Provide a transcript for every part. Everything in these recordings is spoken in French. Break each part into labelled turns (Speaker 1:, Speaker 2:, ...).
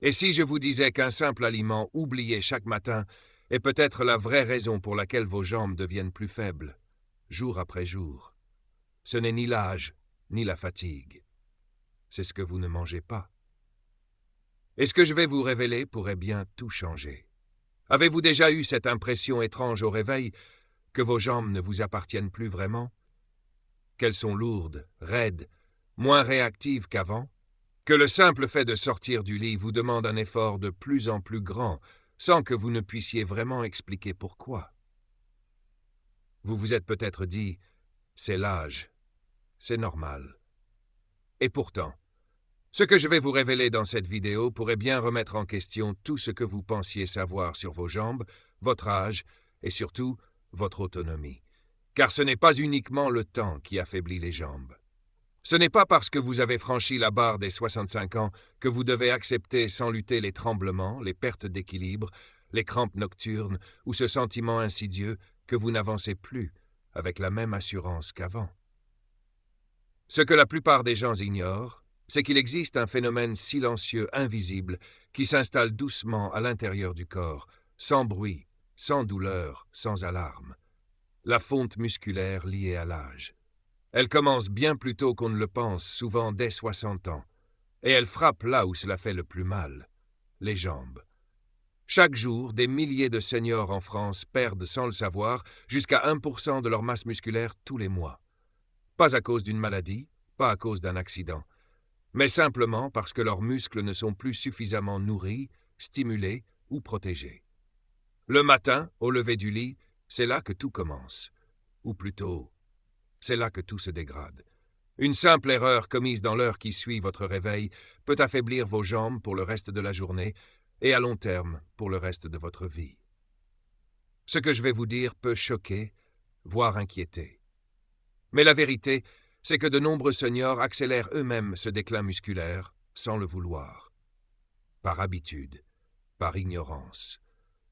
Speaker 1: Et si je vous disais qu'un simple aliment oublié chaque matin est peut-être la vraie raison pour laquelle vos jambes deviennent plus faibles, jour après jour? Ce n'est ni l'âge, ni la fatigue. C'est ce que vous ne mangez pas. Et ce que je vais vous révéler pourrait bien tout changer. Avez-vous déjà eu cette impression étrange au réveil que vos jambes ne vous appartiennent plus vraiment? Qu'elles sont lourdes, raides, moins réactives qu'avant? Que le simple fait de sortir du lit vous demande un effort de plus en plus grand, sans que vous ne puissiez vraiment expliquer pourquoi? Vous vous êtes peut-être dit, c'est l'âge, c'est normal. Et pourtant, ce que je vais vous révéler dans cette vidéo pourrait bien remettre en question tout ce que vous pensiez savoir sur vos jambes, votre âge et surtout votre autonomie. Car ce n'est pas uniquement le temps qui affaiblit les jambes. Ce n'est pas parce que vous avez franchi la barre des 65 ans que vous devez accepter sans lutter les tremblements, les pertes d'équilibre, les crampes nocturnes ou ce sentiment insidieux que vous n'avancez plus avec la même assurance qu'avant. Ce que la plupart des gens ignorent, c'est qu'il existe un phénomène silencieux, invisible, qui s'installe doucement à l'intérieur du corps, sans bruit, sans douleur, sans alarme. La fonte musculaire liée à l'âge. Elle commence bien plus tôt qu'on ne le pense, souvent dès 60 ans, et elle frappe là où cela fait le plus mal, les jambes. Chaque jour, des milliers de seniors en France perdent, sans le savoir, jusqu'à 1% de leur masse musculaire tous les mois. Pas à cause d'une maladie, pas à cause d'un accident, mais simplement parce que leurs muscles ne sont plus suffisamment nourris, stimulés ou protégés. Le matin, au lever du lit, c'est là que tout commence. Ou plutôt, c'est là que tout se dégrade. Une simple erreur commise dans l'heure qui suit votre réveil peut affaiblir vos jambes pour le reste de la journée et à long terme pour le reste de votre vie. Ce que je vais vous dire peut choquer, voire inquiéter. Mais la vérité, c'est que de nombreux seniors accélèrent eux-mêmes ce déclin musculaire sans le vouloir. Par habitude, par ignorance.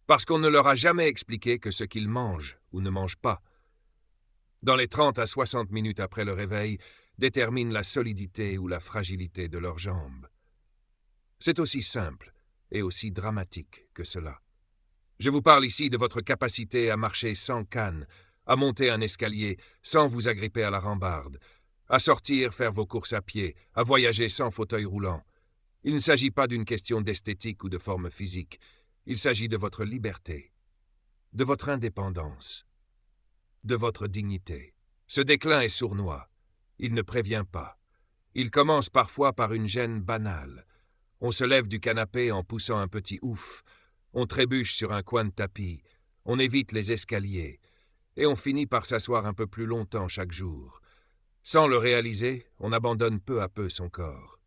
Speaker 1: Parce qu'on ne leur a jamais expliqué que ce qu'ils mangent ou ne mangent pas, dans les 30 à 60 minutes après le réveil, détermine la solidité ou la fragilité de leurs jambes. C'est aussi simple et aussi dramatique que cela. Je vous parle ici de votre capacité à marcher sans canne, à monter un escalier sans vous agripper à la rambarde, à sortir faire vos courses à pied, à voyager sans fauteuil roulant. Il ne s'agit pas d'une question d'esthétique ou de forme physique. Il s'agit de votre liberté, de votre indépendance, de votre dignité. Ce déclin est sournois. Il ne prévient pas. Il commence parfois par une gêne banale. On se lève du canapé en poussant un petit ouf. On trébuche sur un coin de tapis. On évite les escaliers. Et on finit par s'asseoir un peu plus longtemps chaque jour. Sans le réaliser, on abandonne peu à peu son corps.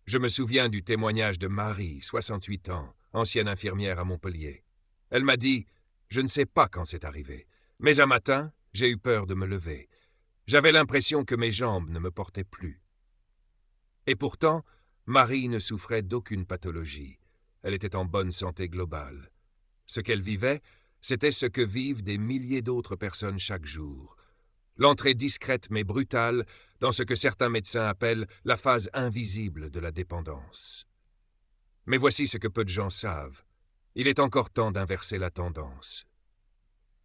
Speaker 1: Je me souviens du témoignage de Marie, 68 ans, ancienne infirmière à Montpellier. Elle m'a dit « Je ne sais pas quand c'est arrivé, mais un matin, j'ai eu peur de me lever. J'avais l'impression que mes jambes ne me portaient plus. » Et pourtant, Marie ne souffrait d'aucune pathologie. Elle était en bonne santé globale. Ce qu'elle vivait, c'était ce que vivent des milliers d'autres personnes chaque jour. L'entrée discrète mais brutale dans ce que certains médecins appellent la phase invisible de la dépendance. Mais voici ce que peu de gens savent. Il est encore temps d'inverser la tendance.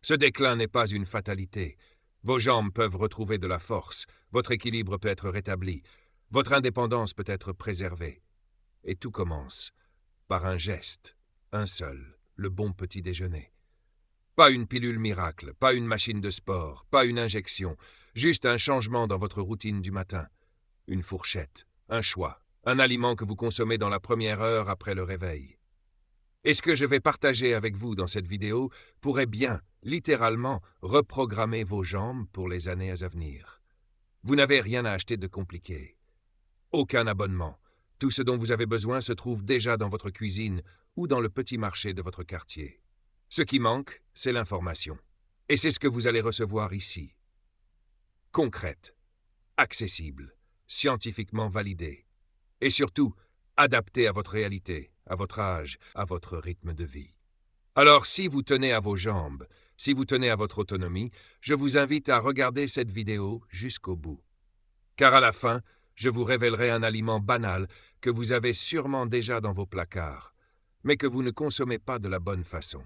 Speaker 1: Ce déclin n'est pas une fatalité. Vos jambes peuvent retrouver de la force, votre équilibre peut être rétabli, votre indépendance peut être préservée. Et tout commence par un geste, un seul, le bon petit déjeuner. Pas une pilule miracle, pas une machine de sport, pas une injection, juste un changement dans votre routine du matin. Une fourchette, un choix, un aliment que vous consommez dans la première heure après le réveil. Et ce que je vais partager avec vous dans cette vidéo pourrait bien, littéralement, reprogrammer vos jambes pour les années à venir. Vous n'avez rien à acheter de compliqué. Aucun abonnement. Tout ce dont vous avez besoin se trouve déjà dans votre cuisine ou dans le petit marché de votre quartier. Ce qui manque, c'est l'information. Et c'est ce que vous allez recevoir ici. Concrète, accessible, scientifiquement validée. Et surtout, adaptée à votre réalité, à votre âge, à votre rythme de vie. Alors, si vous tenez à vos jambes, si vous tenez à votre autonomie, je vous invite à regarder cette vidéo jusqu'au bout. Car à la fin, je vous révélerai un aliment banal que vous avez sûrement déjà dans vos placards, mais que vous ne consommez pas de la bonne façon.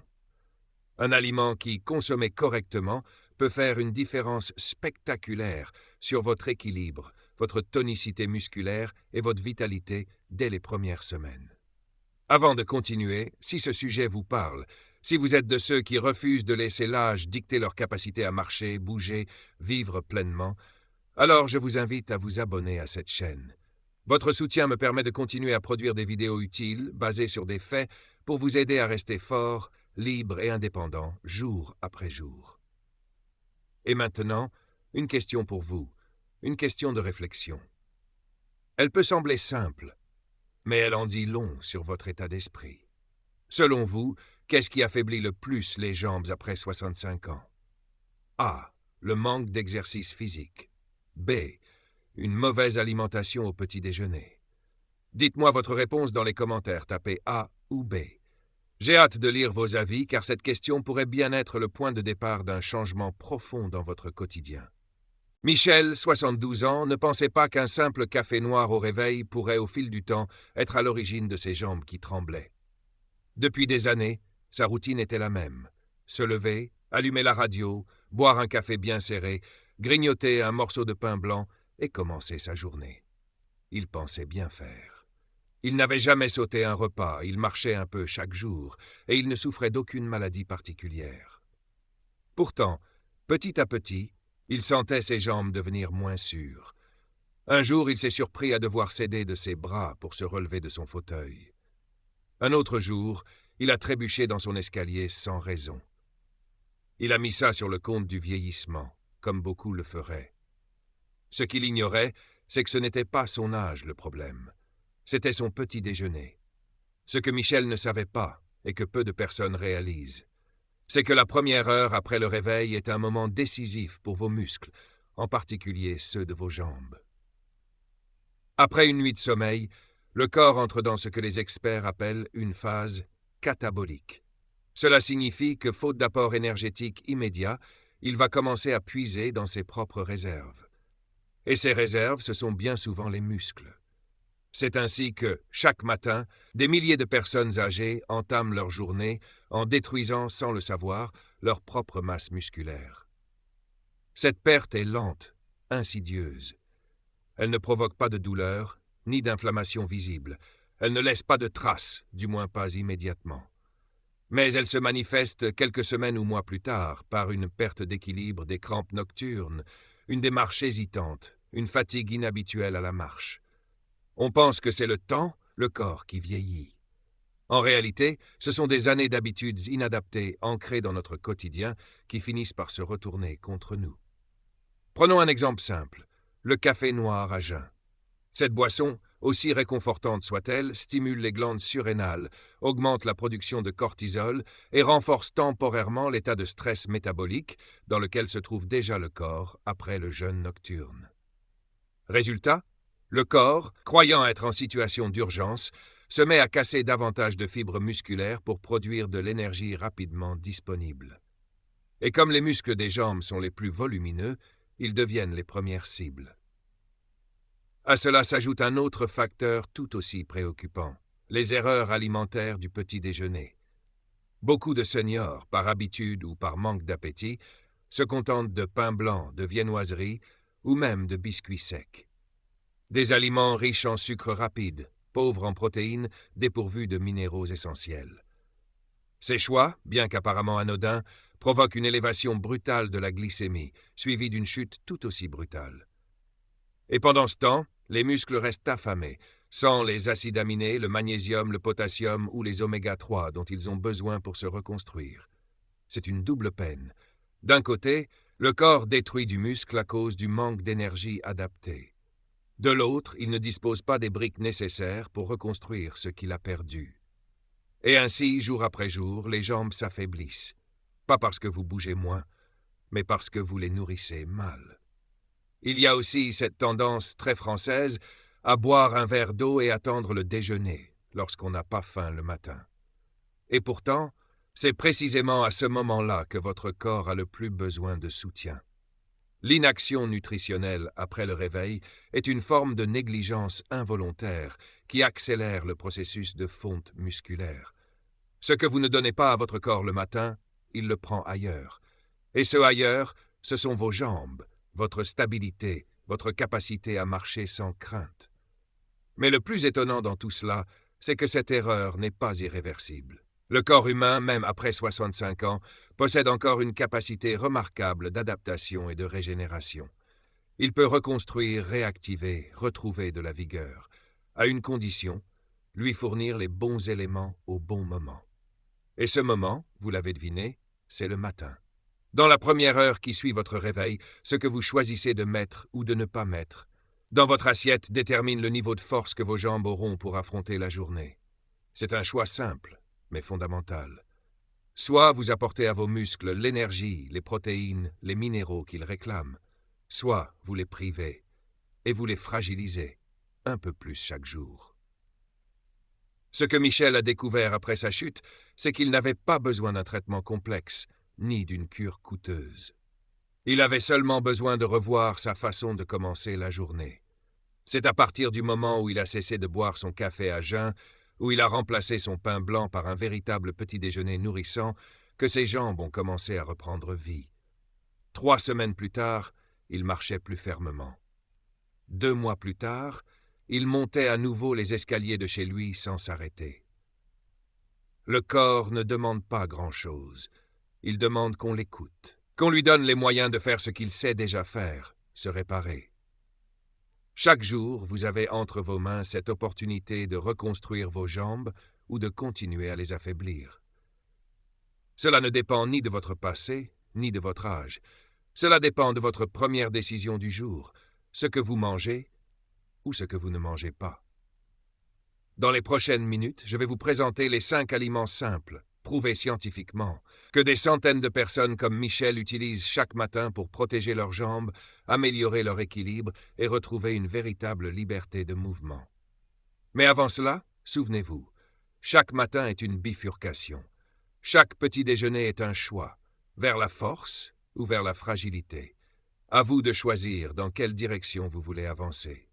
Speaker 1: Un aliment qui, consommé correctement, peut faire une différence spectaculaire sur votre équilibre, votre tonicité musculaire et votre vitalité dès les premières semaines. Avant de continuer, si ce sujet vous parle, si vous êtes de ceux qui refusent de laisser l'âge dicter leur capacité à marcher, bouger, vivre pleinement, alors je vous invite à vous abonner à cette chaîne. Votre soutien me permet de continuer à produire des vidéos utiles, basées sur des faits, pour vous aider à rester fort, libre et indépendant, jour après jour. Et maintenant, une question pour vous, une question de réflexion. Elle peut sembler simple, mais elle en dit long sur votre état d'esprit. Selon vous, qu'est-ce qui affaiblit le plus les jambes après 65 ans? A. Le manque d'exercice physique. B. Une mauvaise alimentation au petit déjeuner. Dites-moi votre réponse dans les commentaires, tapez A ou B. J'ai hâte de lire vos avis car cette question pourrait bien être le point de départ d'un changement profond dans votre quotidien. Michel, 72 ans, ne pensait pas qu'un simple café noir au réveil pourrait au fil du temps être à l'origine de ses jambes qui tremblaient. Depuis des années, sa routine était la même. Se lever, allumer la radio, boire un café bien serré, grignoter un morceau de pain blanc et commencer sa journée. Il pensait bien faire. Il n'avait jamais sauté un repas, il marchait un peu chaque jour, et il ne souffrait d'aucune maladie particulière. Pourtant, petit à petit, il sentait ses jambes devenir moins sûres. Un jour, il s'est surpris à devoir s'aider de ses bras pour se relever de son fauteuil. Un autre jour, il a trébuché dans son escalier sans raison. Il a mis ça sur le compte du vieillissement, comme beaucoup le feraient. Ce qu'il ignorait, c'est que ce n'était pas son âge le problème. C'était son petit déjeuner. Ce que Michel ne savait pas, et que peu de personnes réalisent, c'est que la première heure après le réveil est un moment décisif pour vos muscles, en particulier ceux de vos jambes. Après une nuit de sommeil, le corps entre dans ce que les experts appellent une phase catabolique. Cela signifie que, faute d'apport énergétique immédiat, il va commencer à puiser dans ses propres réserves. Et ces réserves, ce sont bien souvent les muscles. C'est ainsi que, chaque matin, des milliers de personnes âgées entament leur journée en détruisant, sans le savoir, leur propre masse musculaire. Cette perte est lente, insidieuse. Elle ne provoque pas de douleur, ni d'inflammation visible. Elle ne laisse pas de traces, du moins pas immédiatement. Mais elle se manifeste quelques semaines ou mois plus tard par une perte d'équilibre des crampes nocturnes, une démarche hésitante, une fatigue inhabituelle à la marche. On pense que c'est le temps, le corps qui vieillit. En réalité, ce sont des années d'habitudes inadaptées ancrées dans notre quotidien qui finissent par se retourner contre nous. Prenons un exemple simple, le café noir à jeun. Cette boisson, aussi réconfortante soit-elle, stimule les glandes surrénales, augmente la production de cortisol et renforce temporairement l'état de stress métabolique dans lequel se trouve déjà le corps après le jeûne nocturne. Résultat, le corps, croyant être en situation d'urgence, se met à casser davantage de fibres musculaires pour produire de l'énergie rapidement disponible. Et comme les muscles des jambes sont les plus volumineux, ils deviennent les premières cibles. À cela s'ajoute un autre facteur tout aussi préoccupant, les erreurs alimentaires du petit déjeuner. Beaucoup de seniors, par habitude ou par manque d'appétit, se contentent de pain blanc, de viennoiseries ou même de biscuits secs. Des aliments riches en sucre rapide, pauvres en protéines, dépourvus de minéraux essentiels. Ces choix, bien qu'apparemment anodins, provoquent une élévation brutale de la glycémie, suivie d'une chute tout aussi brutale. Et pendant ce temps, les muscles restent affamés, sans les acides aminés, le magnésium, le potassium ou les oméga-3 dont ils ont besoin pour se reconstruire. C'est une double peine. D'un côté, le corps détruit du muscle à cause du manque d'énergie adaptée. De l'autre, il ne dispose pas des briques nécessaires pour reconstruire ce qu'il a perdu. Et ainsi, jour après jour, les jambes s'affaiblissent. Pas parce que vous bougez moins, mais parce que vous les nourrissez mal. Il y a aussi cette tendance très française à boire un verre d'eau et attendre le déjeuner lorsqu'on n'a pas faim le matin. Et pourtant, c'est précisément à ce moment-là que votre corps a le plus besoin de soutien. L'inaction nutritionnelle après le réveil est une forme de négligence involontaire qui accélère le processus de fonte musculaire. Ce que vous ne donnez pas à votre corps le matin, il le prend ailleurs. Et ce ailleurs, ce sont vos jambes, votre stabilité, votre capacité à marcher sans crainte. Mais le plus étonnant dans tout cela, c'est que cette erreur n'est pas irréversible. Le corps humain, même après 65 ans, possède encore une capacité remarquable d'adaptation et de régénération. Il peut reconstruire, réactiver, retrouver de la vigueur, à une condition, lui fournir les bons éléments au bon moment. Et ce moment, vous l'avez deviné, c'est le matin. Dans la première heure qui suit votre réveil, ce que vous choisissez de mettre ou de ne pas mettre dans votre assiette détermine le niveau de force que vos jambes auront pour affronter la journée. C'est un choix simple, mais fondamental. Soit vous apportez à vos muscles l'énergie, les protéines, les minéraux qu'ils réclament, soit vous les privez et vous les fragilisez un peu plus chaque jour. Ce que Michel a découvert après sa chute, c'est qu'il n'avait pas besoin d'un traitement complexe, ni d'une cure coûteuse. Il avait seulement besoin de revoir sa façon de commencer la journée. C'est à partir du moment où il a cessé de boire son café à jeun, où il a remplacé son pain blanc par un véritable petit déjeuner nourrissant, que ses jambes ont commencé à reprendre vie. 3 semaines plus tard, il marchait plus fermement. 2 mois plus tard, il montait à nouveau les escaliers de chez lui sans s'arrêter. Le corps ne demande pas grand-chose. Il demande qu'on l'écoute, qu'on lui donne les moyens de faire ce qu'il sait déjà faire, se réparer. Chaque jour, vous avez entre vos mains cette opportunité de reconstruire vos jambes ou de continuer à les affaiblir. Cela ne dépend ni de votre passé, ni de votre âge. Cela dépend de votre première décision du jour, ce que vous mangez ou ce que vous ne mangez pas. Dans les prochaines minutes, je vais vous présenter les 5 aliments simples, prouvés scientifiquement, que des centaines de personnes comme Michel utilisent chaque matin pour protéger leurs jambes, améliorer leur équilibre et retrouver une véritable liberté de mouvement. Mais avant cela, souvenez-vous, chaque matin est une bifurcation. Chaque petit déjeuner est un choix, vers la force ou vers la fragilité. À vous de choisir dans quelle direction vous voulez avancer.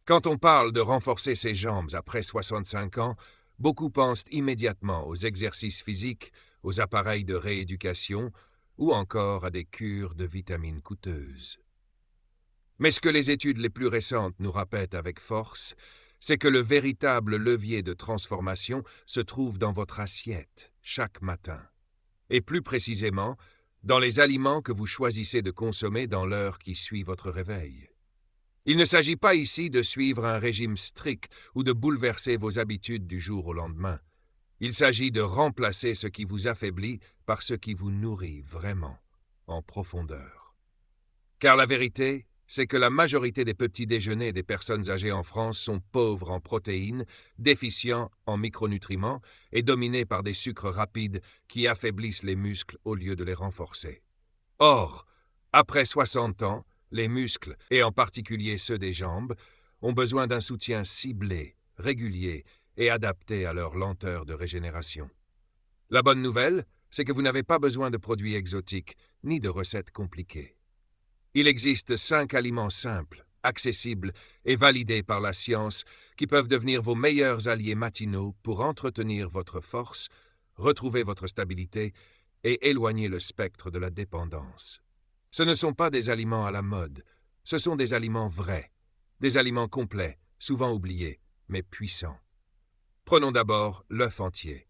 Speaker 1: Quand on parle de renforcer ses jambes après 65 ans, beaucoup pensent immédiatement aux exercices physiques, aux appareils de rééducation ou encore à des cures de vitamines coûteuses. Mais ce que les études les plus récentes nous rappellent avec force, c'est que le véritable levier de transformation se trouve dans votre assiette, chaque matin. Et plus précisément, dans les aliments que vous choisissez de consommer dans l'heure qui suit votre réveil. Il ne s'agit pas ici de suivre un régime strict ou de bouleverser vos habitudes du jour au lendemain. Il s'agit de remplacer ce qui vous affaiblit par ce qui vous nourrit vraiment, en profondeur. Car la vérité, c'est que la majorité des petits déjeuners des personnes âgées en France sont pauvres en protéines, déficients en micronutriments et dominés par des sucres rapides qui affaiblissent les muscles au lieu de les renforcer. Or, après 60 ans, les muscles, et en particulier ceux des jambes, ont besoin d'un soutien ciblé, régulier et adapté à leur lenteur de régénération. La bonne nouvelle, c'est que vous n'avez pas besoin de produits exotiques, ni de recettes compliquées. Il existe 5 aliments simples, accessibles et validés par la science qui peuvent devenir vos meilleurs alliés matinaux pour entretenir votre force, retrouver votre stabilité et éloigner le spectre de la dépendance. Ce ne sont pas des aliments à la mode, ce sont des aliments vrais, des aliments complets, souvent oubliés, mais puissants. Prenons d'abord l'œuf entier.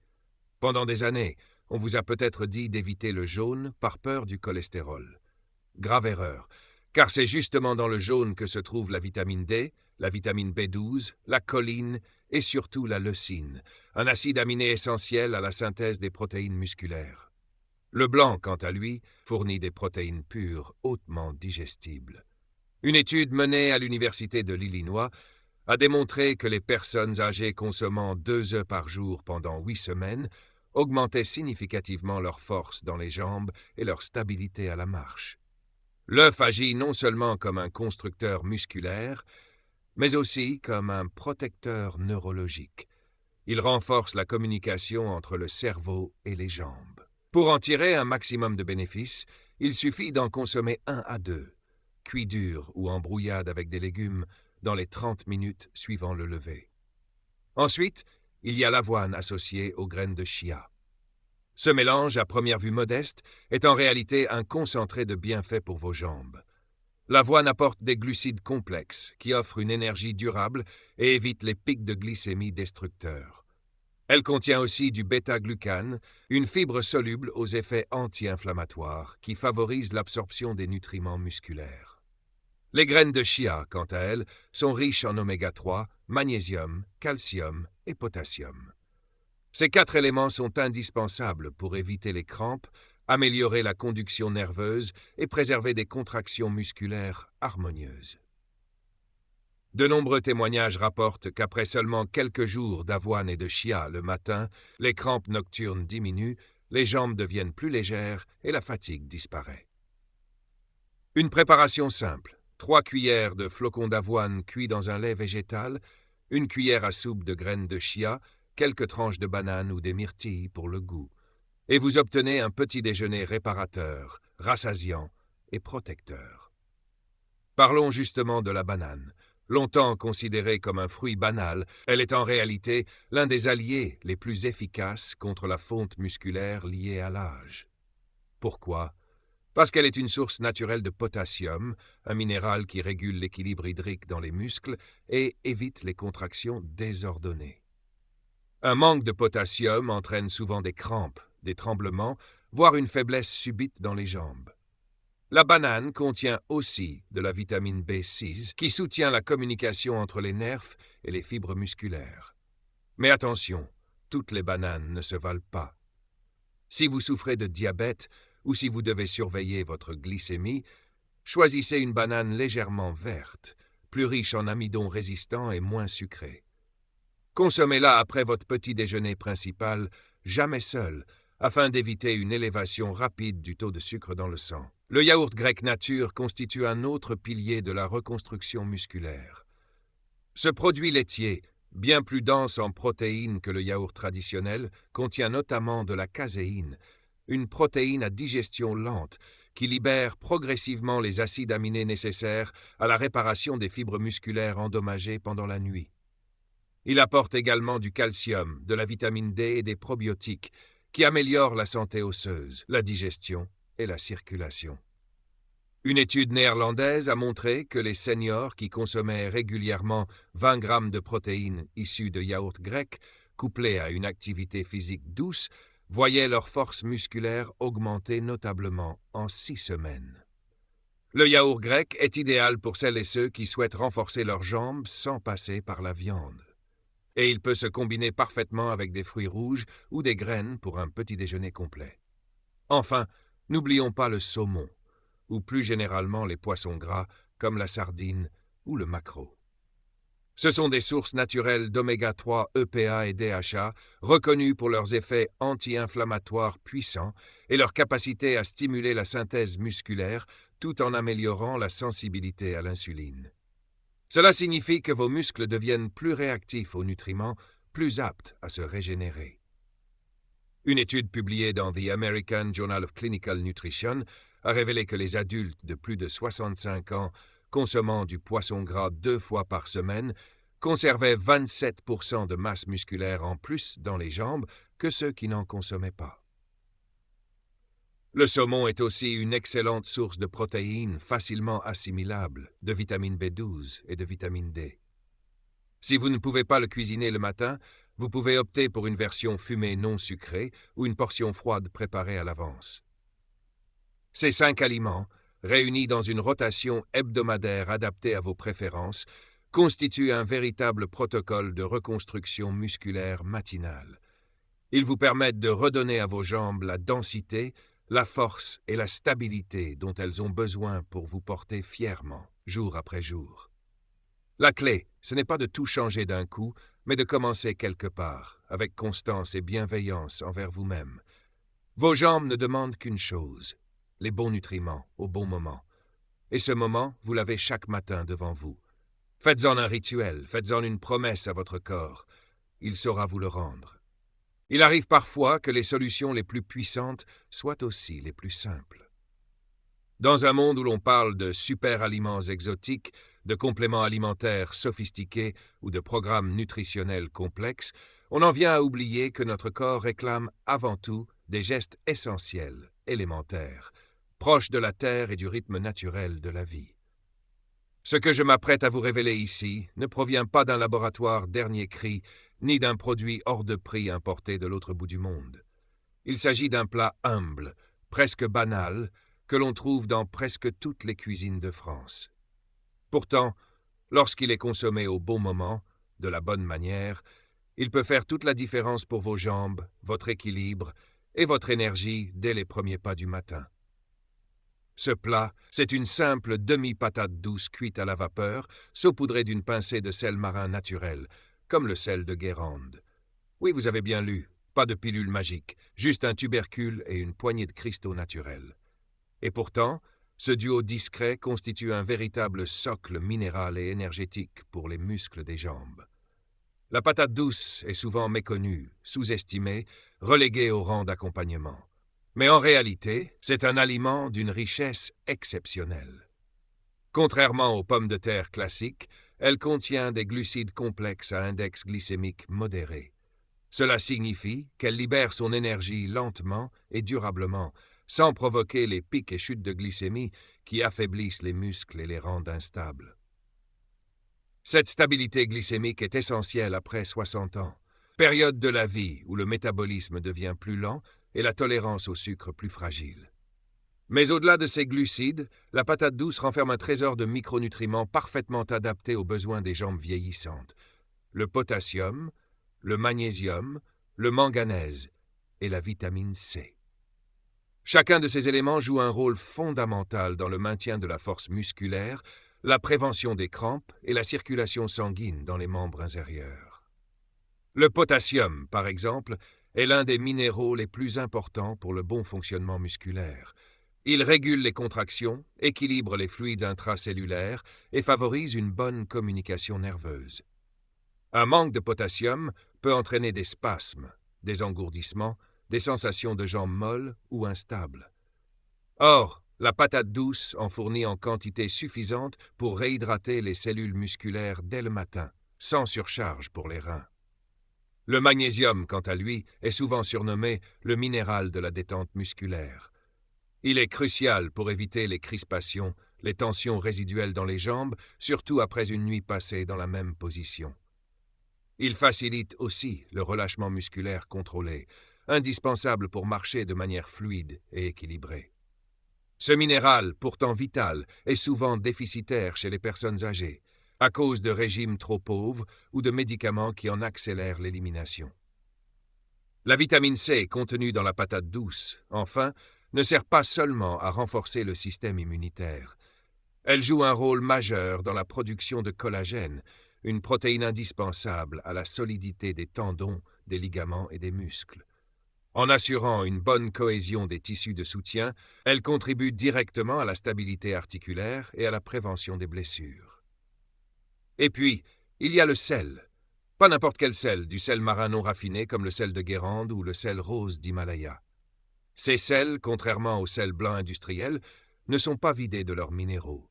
Speaker 1: Pendant des années, on vous a peut-être dit d'éviter le jaune par peur du cholestérol. Grave erreur, car c'est justement dans le jaune que se trouve la vitamine D, la vitamine B12, la choline et surtout la leucine, un acide aminé essentiel à la synthèse des protéines musculaires. Le blanc, quant à lui, fournit des protéines pures, hautement digestibles. Une étude menée à l'Université de l'Illinois a démontré que les personnes âgées consommant 2 œufs par jour pendant 8 semaines augmentaient significativement leur force dans les jambes et leur stabilité à la marche. L'œuf agit non seulement comme un constructeur musculaire, mais aussi comme un protecteur neurologique. Il renforce la communication entre le cerveau et les jambes. Pour en tirer un maximum de bénéfices, il suffit d'en consommer 1 à 2, cuit dur ou en brouillade avec des légumes, dans les 30 minutes suivant le lever. Ensuite, il y a l'avoine associée aux graines de chia. Ce mélange, à première vue modeste, est en réalité un concentré de bienfaits pour vos jambes. L'avoine apporte des glucides complexes qui offrent une énergie durable et évitent les pics de glycémie destructeurs. Elle contient aussi du bêta-glucane, une fibre soluble aux effets anti-inflammatoires qui favorise l'absorption des nutriments musculaires. Les graines de chia, quant à elles, sont riches en oméga 3, magnésium, calcium et potassium. Ces 4 éléments sont indispensables pour éviter les crampes, améliorer la conduction nerveuse et préserver des contractions musculaires harmonieuses. De nombreux témoignages rapportent qu'après seulement quelques jours d'avoine et de chia le matin, les crampes nocturnes diminuent, les jambes deviennent plus légères et la fatigue disparaît. Une préparation simple. 3 cuillères de flocons d'avoine cuits dans un lait végétal, 1 cuillère à soupe de graines de chia, quelques tranches de banane ou des myrtilles pour le goût. Et vous obtenez un petit déjeuner réparateur, rassasiant et protecteur. Parlons justement de la banane. Longtemps considérée comme un fruit banal, elle est en réalité l'un des alliés les plus efficaces contre la fonte musculaire liée à l'âge. Pourquoi ? Parce qu'elle est une source naturelle de potassium, un minéral qui régule l'équilibre hydrique dans les muscles et évite les contractions désordonnées. Un manque de potassium entraîne souvent des crampes, des tremblements, voire une faiblesse subite dans les jambes. La banane contient aussi de la vitamine B6 qui soutient la communication entre les nerfs et les fibres musculaires. Mais attention, toutes les bananes ne se valent pas. Si vous souffrez de diabète ou si vous devez surveiller votre glycémie, choisissez une banane légèrement verte, plus riche en amidon résistant et moins sucrée. Consommez-la après votre petit déjeuner principal, jamais seul, afin d'éviter une élévation rapide du taux de sucre dans le sang. Le yaourt grec nature constitue un autre pilier de la reconstruction musculaire. Ce produit laitier, bien plus dense en protéines que le yaourt traditionnel, contient notamment de la caséine, une protéine à digestion lente qui libère progressivement les acides aminés nécessaires à la réparation des fibres musculaires endommagées pendant la nuit. Il apporte également du calcium, de la vitamine D et des probiotiques qui améliorent la santé osseuse, la digestion et la circulation. Une étude néerlandaise a montré que les seniors qui consommaient régulièrement 20 grammes de protéines issues de yaourt grec, couplées à une activité physique douce, voyaient leur force musculaire augmenter notablement en 6 semaines. Le yaourt grec est idéal pour celles et ceux qui souhaitent renforcer leurs jambes sans passer par la viande. Et il peut se combiner parfaitement avec des fruits rouges ou des graines pour un petit déjeuner complet. Enfin, n'oublions pas le saumon, ou plus généralement les poissons gras comme la sardine ou le maquereau. Ce sont des sources naturelles d'oméga 3, EPA et DHA, reconnues pour leurs effets anti-inflammatoires puissants et leur capacité à stimuler la synthèse musculaire tout en améliorant la sensibilité à l'insuline. Cela signifie que vos muscles deviennent plus réactifs aux nutriments, plus aptes à se régénérer. Une étude publiée dans The American Journal of Clinical Nutrition a révélé que les adultes de plus de 65 ans consommant du poisson gras 2 fois par semaine conservaient 27% de masse musculaire en plus dans les jambes que ceux qui n'en consommaient pas. Le saumon est aussi une excellente source de protéines facilement assimilables, de vitamine B12 et de vitamine D. Si vous ne pouvez pas le cuisiner le matin, vous pouvez opter pour une version fumée non sucrée ou une portion froide préparée à l'avance. Ces 5 aliments, réunis dans une rotation hebdomadaire adaptée à vos préférences, constituent un véritable protocole de reconstruction musculaire matinale. Ils vous permettent de redonner à vos jambes la densité, la force et la stabilité dont elles ont besoin pour vous porter fièrement, jour après jour. La clé, ce n'est pas de tout changer d'un coup, mais de commencer quelque part, avec constance et bienveillance envers vous-même. Vos jambes ne demandent qu'une chose, les bons nutriments au bon moment. Et ce moment, vous l'avez chaque matin devant vous. Faites-en un rituel, faites-en une promesse à votre corps. Il saura vous le rendre. Il arrive parfois que les solutions les plus puissantes soient aussi les plus simples. Dans un monde où l'on parle de super-aliments exotiques, de compléments alimentaires sophistiqués ou de programmes nutritionnels complexes, on en vient à oublier que notre corps réclame avant tout des gestes essentiels, élémentaires, proches de la terre et du rythme naturel de la vie. Ce que je m'apprête à vous révéler ici ne provient pas d'un laboratoire dernier cri, ni d'un produit hors de prix importé de l'autre bout du monde. Il s'agit d'un plat humble, presque banal, que l'on trouve dans presque toutes les cuisines de France. Pourtant, lorsqu'il est consommé au bon moment, de la bonne manière, il peut faire toute la différence pour vos jambes, votre équilibre et votre énergie dès les premiers pas du matin. Ce plat, c'est une simple demi-patate douce cuite à la vapeur, saupoudrée d'une pincée de sel marin naturel, comme le sel de Guérande. Oui, vous avez bien lu, pas de pilule magique, juste un tubercule et une poignée de cristaux naturels. Et pourtant, ce duo discret constitue un véritable socle minéral et énergétique pour les muscles des jambes. La patate douce est souvent méconnue, sous-estimée, reléguée au rang d'accompagnement. Mais en réalité, c'est un aliment d'une richesse exceptionnelle. Contrairement aux pommes de terre classiques, elle contient des glucides complexes à index glycémique modéré. Cela signifie qu'elle libère son énergie lentement et durablement, sans provoquer les pics et chutes de glycémie qui affaiblissent les muscles et les rendent instables. Cette stabilité glycémique est essentielle après 60 ans, période de la vie où le métabolisme devient plus lent et la tolérance au sucre plus fragile. Mais au-delà de ces glucides, la patate douce renferme un trésor de micronutriments parfaitement adaptés aux besoins des jambes vieillissantes. Le potassium, le magnésium, le manganèse et la vitamine C. Chacun de ces éléments joue un rôle fondamental dans le maintien de la force musculaire, la prévention des crampes et la circulation sanguine dans les membres inférieurs. Le potassium, par exemple, est l'un des minéraux les plus importants pour le bon fonctionnement musculaire. Il régule les contractions, équilibre les fluides intracellulaires et favorise une bonne communication nerveuse. Un manque de potassium peut entraîner des spasmes, des engourdissements, des sensations de jambes molles ou instables. Or, la patate douce en fournit en quantité suffisante pour réhydrater les cellules musculaires dès le matin, sans surcharge pour les reins. Le magnésium, quant à lui, est souvent surnommé le minéral de la détente musculaire. Il est crucial pour éviter les crispations, les tensions résiduelles dans les jambes, surtout après une nuit passée dans la même position. Il facilite aussi le relâchement musculaire contrôlé, indispensable pour marcher de manière fluide et équilibrée. Ce minéral, pourtant vital, est souvent déficitaire chez les personnes âgées, à cause de régimes trop pauvres ou de médicaments qui en accélèrent l'élimination. La vitamine C contenue dans la patate douce, enfin, ne sert pas seulement à renforcer le système immunitaire. Elle joue un rôle majeur dans la production de collagène, une protéine indispensable à la solidité des tendons, des ligaments et des muscles. En assurant une bonne cohésion des tissus de soutien, elle contribue directement à la stabilité articulaire et à la prévention des blessures. Et puis, il y a le sel. Pas n'importe quel sel, du sel marin non raffiné comme le sel de Guérande ou le sel rose d'Himalaya. Ces sels, contrairement aux sels blancs industriels, ne sont pas vidés de leurs minéraux.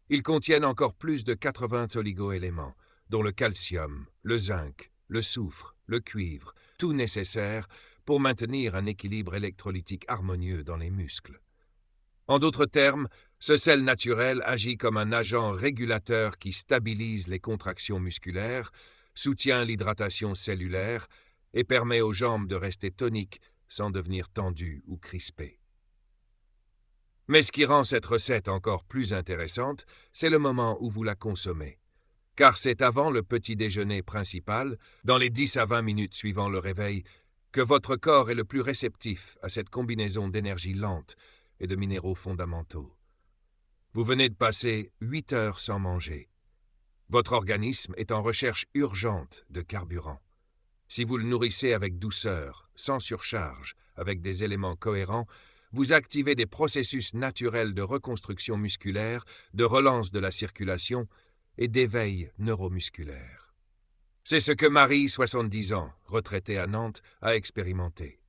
Speaker 1: Ils contiennent encore plus de 80 oligo-éléments, dont le calcium, le zinc, le soufre, le cuivre, tout nécessaire pour maintenir un équilibre électrolytique harmonieux dans les muscles. En d'autres termes, ce sel naturel agit comme un agent régulateur qui stabilise les contractions musculaires, soutient l'hydratation cellulaire et permet aux jambes de rester toniques sans devenir tendues ou crispées. Mais ce qui rend cette recette encore plus intéressante, c'est le moment où vous la consommez. Car c'est avant le petit déjeuner principal, dans les 10 à 20 minutes suivant le réveil, que votre corps est le plus réceptif à cette combinaison d'énergie lente et de minéraux fondamentaux. Vous venez de passer 8 heures sans manger. Votre organisme est en recherche urgente de carburant. Si vous le nourrissez avec douceur, sans surcharge, avec des éléments cohérents, vous activez des processus naturels de reconstruction musculaire, de relance de la circulation et d'éveil neuromusculaire. C'est ce que Marie, 70 ans, retraitée à Nantes, a expérimenté.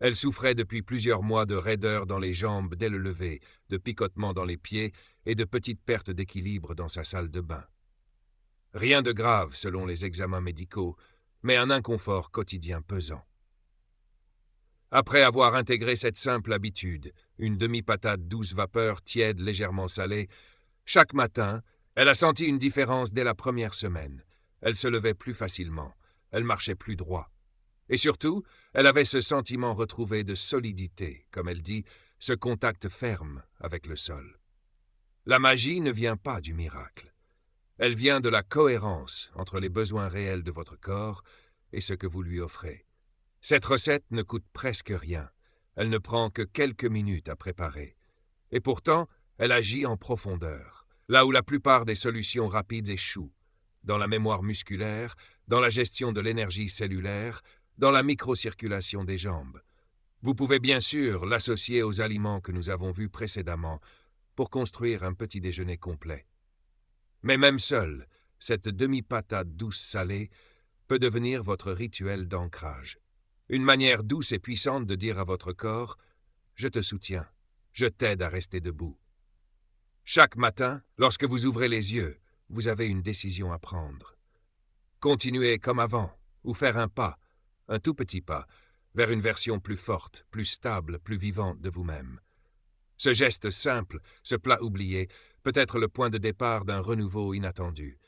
Speaker 1: Elle souffrait depuis plusieurs mois de raideur dans les jambes dès le lever, de picotements dans les pieds et de petites pertes d'équilibre dans sa salle de bain. Rien de grave selon les examens médicaux, mais un inconfort quotidien pesant. Après avoir intégré cette simple habitude, une demi-patate douce vapeur tiède légèrement salée, chaque matin, elle a senti une différence dès la première semaine. Elle se levait plus facilement, elle marchait plus droit. Et surtout, elle avait ce sentiment retrouvé de solidité, comme elle dit, ce contact ferme avec le sol. La magie ne vient pas du miracle. Elle vient de la cohérence entre les besoins réels de votre corps et ce que vous lui offrez. Cette recette ne coûte presque rien. Elle ne prend que quelques minutes à préparer. Et pourtant, elle agit en profondeur, là où la plupart des solutions rapides échouent, dans la mémoire musculaire, dans la gestion de l'énergie cellulaire, dans la microcirculation des jambes. Vous pouvez bien sûr l'associer aux aliments que nous avons vus précédemment pour construire un petit déjeuner complet. Mais même seule, cette demi-patate douce salée peut devenir votre rituel d'ancrage. Une manière douce et puissante de dire à votre corps « Je te soutiens, je t'aide à rester debout ». Chaque matin, lorsque vous ouvrez les yeux, vous avez une décision à prendre. Continuer comme avant, ou faire un tout petit pas, vers une version plus forte, plus stable, plus vivante de vous-même. Ce geste simple, ce plat oublié, peut être le point de départ d'un renouveau inattendu.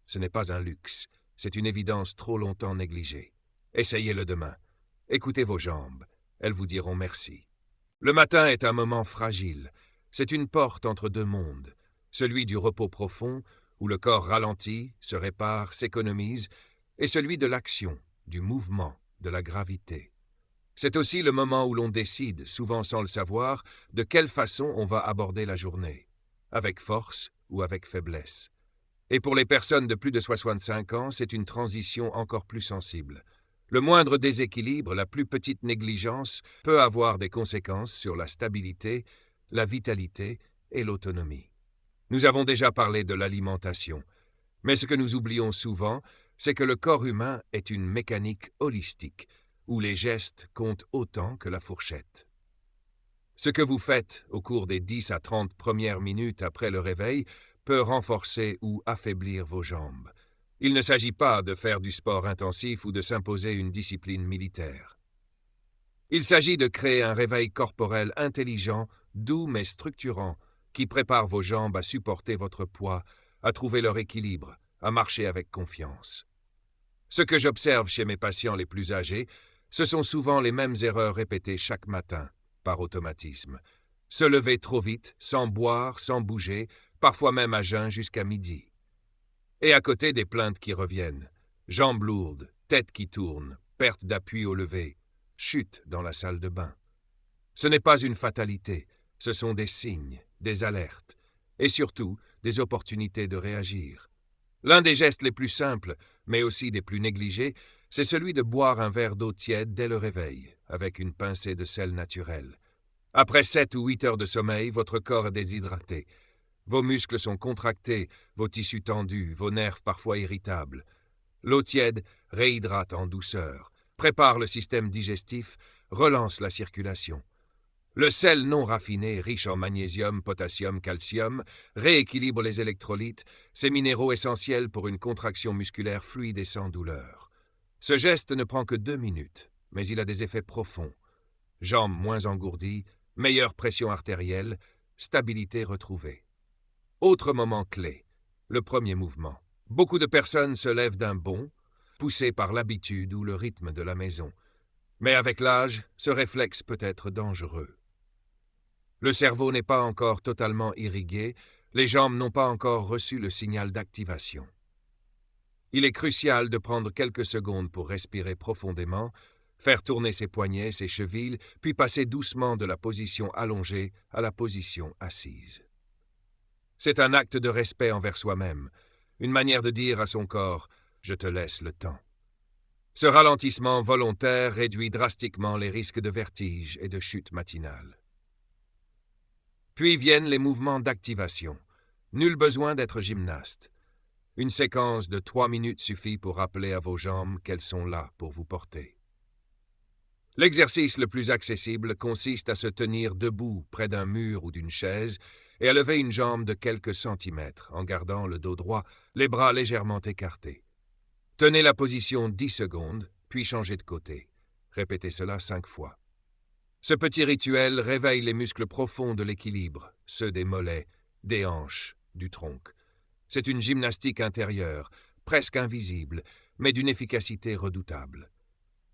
Speaker 1: Ce n'est pas un luxe, c'est une évidence trop longtemps négligée. Essayez-le demain. Écoutez vos jambes, elles vous diront merci. Le matin est un moment fragile. C'est une porte entre deux mondes, celui du repos profond, où le corps ralentit, se répare, s'économise, et celui de l'action, du mouvement, de la gravité. C'est aussi le moment où l'on décide, souvent sans le savoir, de quelle façon on va aborder la journée, avec force ou avec faiblesse. Et pour les personnes de plus de 65 ans, c'est une transition encore plus sensible. Le moindre déséquilibre, la plus petite négligence peut avoir des conséquences sur la stabilité, la vitalité et l'autonomie. Nous avons déjà parlé de l'alimentation, mais ce que nous oublions souvent, c'est que le corps humain est une mécanique holistique, où les gestes comptent autant que la fourchette. Ce que vous faites au cours des 10 à 30 premières minutes après le réveil peut renforcer ou affaiblir vos jambes. Il ne s'agit pas de faire du sport intensif ou de s'imposer une discipline militaire. Il s'agit de créer un réveil corporel intelligent, doux mais structurant, qui prépare vos jambes à supporter votre poids, à trouver leur équilibre, à marcher avec confiance. Ce que j'observe chez mes patients les plus âgés, ce sont souvent les mêmes erreurs répétées chaque matin, par automatisme. Se lever trop vite, sans boire, sans bouger, parfois même à jeun jusqu'à midi. Et à côté des plaintes qui reviennent, jambes lourdes, tête qui tourne, perte d'appui au lever, chute dans la salle de bain. Ce n'est pas une fatalité, ce sont des signes, des alertes, et surtout des opportunités de réagir. L'un des gestes les plus simples, mais aussi des plus négligés, c'est celui de boire un verre d'eau tiède dès le réveil, avec une pincée de sel naturel. Après 7 ou 8 heures de sommeil, votre corps est déshydraté. Vos muscles sont contractés, vos tissus tendus, vos nerfs parfois irritables. L'eau tiède réhydrate en douceur, prépare le système digestif, relance la circulation. Le sel non raffiné, riche en magnésium, potassium, calcium, rééquilibre les électrolytes, ces minéraux essentiels pour une contraction musculaire fluide et sans douleur. Ce geste ne prend que 2 minutes, mais il a des effets profonds. Jambes moins engourdies, meilleure pression artérielle, stabilité retrouvée. Autre moment clé, le premier mouvement. Beaucoup de personnes se lèvent d'un bond, poussées par l'habitude ou le rythme de la maison. Mais avec l'âge, ce réflexe peut être dangereux. Le cerveau n'est pas encore totalement irrigué, les jambes n'ont pas encore reçu le signal d'activation. Il est crucial de prendre quelques secondes pour respirer profondément, faire tourner ses poignets, ses chevilles, puis passer doucement de la position allongée à la position assise. C'est un acte de respect envers soi-même, une manière de dire à son corps « je te laisse le temps ». Ce ralentissement volontaire réduit drastiquement les risques de vertige et de chute matinale. Puis viennent les mouvements d'activation. Nul besoin d'être gymnaste. Une séquence de 3 minutes suffit pour rappeler à vos jambes qu'elles sont là pour vous porter. L'exercice le plus accessible consiste à se tenir debout près d'un mur ou d'une chaise et à lever une jambe de quelques centimètres en gardant le dos droit, les bras légèrement écartés. Tenez la position 10 secondes, puis changez de côté. Répétez cela 5 fois. Ce petit rituel réveille les muscles profonds de l'équilibre, ceux des mollets, des hanches, du tronc. C'est une gymnastique intérieure, presque invisible, mais d'une efficacité redoutable.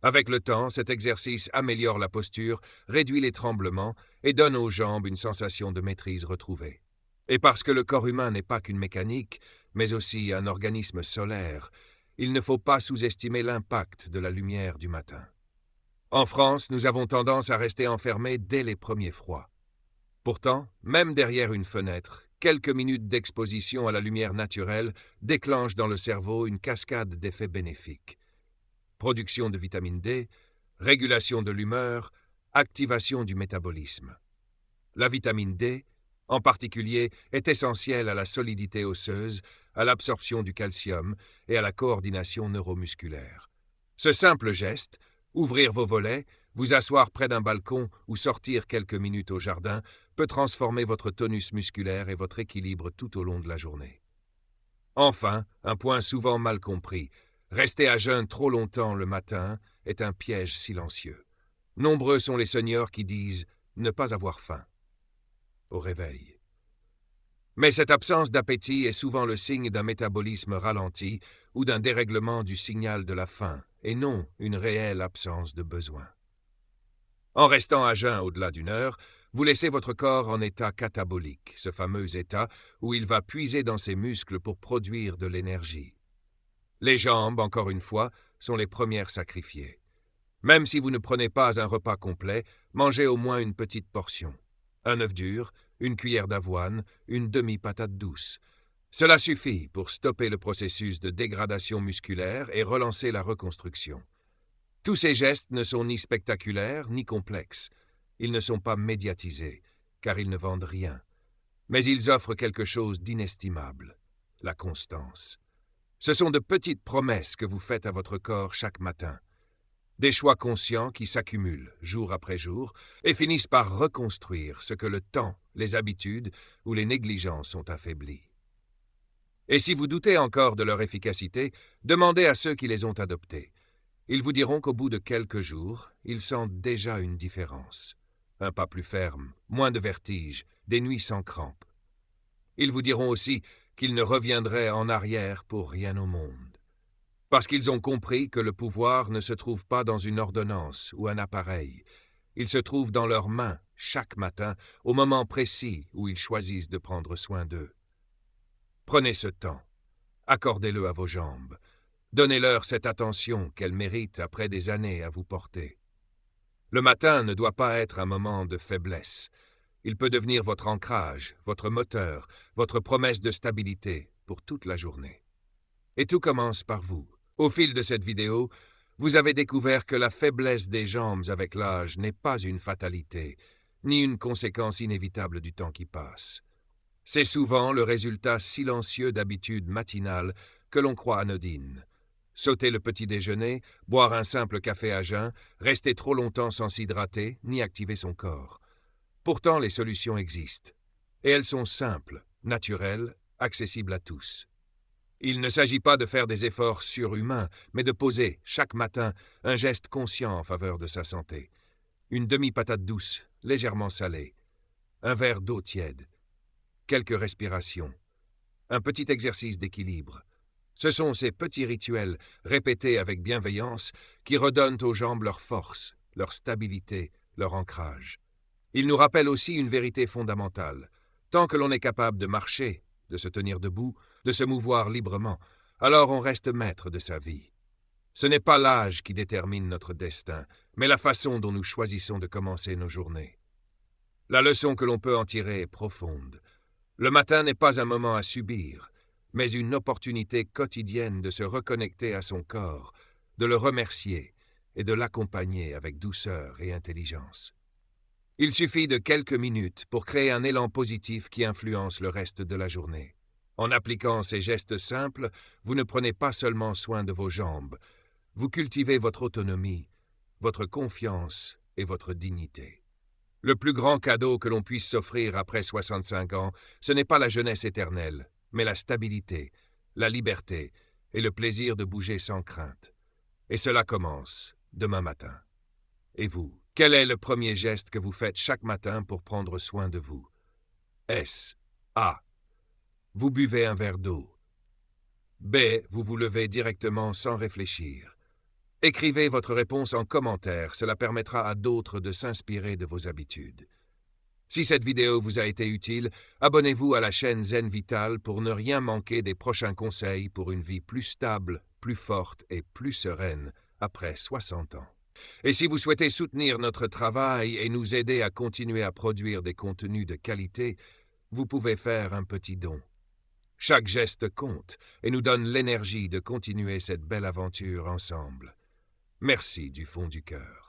Speaker 1: Avec le temps, cet exercice améliore la posture, réduit les tremblements et donne aux jambes une sensation de maîtrise retrouvée. Et parce que le corps humain n'est pas qu'une mécanique, mais aussi un organisme solaire, il ne faut pas sous-estimer l'impact de la lumière du matin. En France, nous avons tendance à rester enfermés dès les premiers froids. Pourtant, même derrière une fenêtre, quelques minutes d'exposition à la lumière naturelle déclenchent dans le cerveau une cascade d'effets bénéfiques. Production de vitamine D, régulation de l'humeur, activation du métabolisme. La vitamine D, en particulier, est essentielle à la solidité osseuse, à l'absorption du calcium et à la coordination neuromusculaire. Ce simple geste, ouvrir vos volets, vous asseoir près d'un balcon ou sortir quelques minutes au jardin, peut transformer votre tonus musculaire et votre équilibre tout au long de la journée. Enfin, un point souvent mal compris, rester à jeun trop longtemps le matin est un piège silencieux. Nombreux sont les seniors qui disent « ne pas avoir faim » au réveil. Mais cette absence d'appétit est souvent le signe d'un métabolisme ralenti ou d'un dérèglement du signal de la faim, et non une réelle absence de besoin. En restant à jeun au-delà d'une heure, vous laissez votre corps en état catabolique, ce fameux état où il va puiser dans ses muscles pour produire de l'énergie. Les jambes, encore une fois, sont les premières sacrifiées. Même si vous ne prenez pas un repas complet, mangez au moins une petite portion. Un œuf dur, une cuillère d'avoine, une demi-patate douce. Cela suffit pour stopper le processus de dégradation musculaire et relancer la reconstruction. Tous ces gestes ne sont ni spectaculaires ni complexes. Ils ne sont pas médiatisés, car ils ne vendent rien. Mais ils offrent quelque chose d'inestimable, la constance. Ce sont de petites promesses que vous faites à votre corps chaque matin. Des choix conscients qui s'accumulent jour après jour et finissent par reconstruire ce que le temps, les habitudes ou les négligences ont affaibli. Et si vous doutez encore de leur efficacité, demandez à ceux qui les ont adoptés. Ils vous diront qu'au bout de quelques jours, ils sentent déjà une différence. Un pas plus ferme, moins de vertige, des nuits sans crampes. Ils vous diront aussi qu'ils ne reviendraient en arrière pour rien au monde. Parce qu'ils ont compris que le pouvoir ne se trouve pas dans une ordonnance ou un appareil. Il se trouve dans leurs mains, chaque matin, au moment précis où ils choisissent de prendre soin d'eux. Prenez ce temps. Accordez-le à vos jambes. Donnez-leur cette attention qu'elles méritent après des années à vous porter. Le matin ne doit pas être un moment de faiblesse. Il peut devenir votre ancrage, votre moteur, votre promesse de stabilité pour toute la journée. Et tout commence par vous. Au fil de cette vidéo, vous avez découvert que la faiblesse des jambes avec l'âge n'est pas une fatalité, ni une conséquence inévitable du temps qui passe. C'est souvent le résultat silencieux d'habitudes matinales que l'on croit anodines. Sauter le petit déjeuner, boire un simple café à jeun, rester trop longtemps sans s'hydrater, ni activer son corps. Pourtant, les solutions existent. Et elles sont simples, naturelles, accessibles à tous. Il ne s'agit pas de faire des efforts surhumains, mais de poser, chaque matin, un geste conscient en faveur de sa santé. Une demi-patate douce, légèrement salée. Un verre d'eau tiède. Quelques respirations. Un petit exercice d'équilibre. Ce sont ces petits rituels, répétés avec bienveillance, qui redonnent aux jambes leur force, leur stabilité, leur ancrage. Ils nous rappellent aussi une vérité fondamentale. Tant que l'on est capable de marcher, de se tenir debout, de se mouvoir librement, alors on reste maître de sa vie. Ce n'est pas l'âge qui détermine notre destin, mais la façon dont nous choisissons de commencer nos journées. La leçon que l'on peut en tirer est profonde. Le matin n'est pas un moment à subir, mais une opportunité quotidienne de se reconnecter à son corps, de le remercier et de l'accompagner avec douceur et intelligence. Il suffit de quelques minutes pour créer un élan positif qui influence le reste de la journée. En appliquant ces gestes simples, vous ne prenez pas seulement soin de vos jambes, vous cultivez votre autonomie, votre confiance et votre dignité. Le plus grand cadeau que l'on puisse s'offrir après 65 ans, ce n'est pas la jeunesse éternelle, mais la stabilité, la liberté et le plaisir de bouger sans crainte. Et cela commence demain matin. Et vous, quel est le premier geste que vous faites chaque matin pour prendre soin de vous? S. A. Vous buvez un verre d'eau. B. Vous vous levez directement sans réfléchir. Écrivez votre réponse en commentaire, cela permettra à d'autres de s'inspirer de vos habitudes. Si cette vidéo vous a été utile, abonnez-vous à la chaîne Zen Vital pour ne rien manquer des prochains conseils pour une vie plus stable, plus forte et plus sereine après 60 ans. Et si vous souhaitez soutenir notre travail et nous aider à continuer à produire des contenus de qualité, vous pouvez faire un petit don. Chaque geste compte et nous donne l'énergie de continuer cette belle aventure ensemble. Merci du fond du cœur.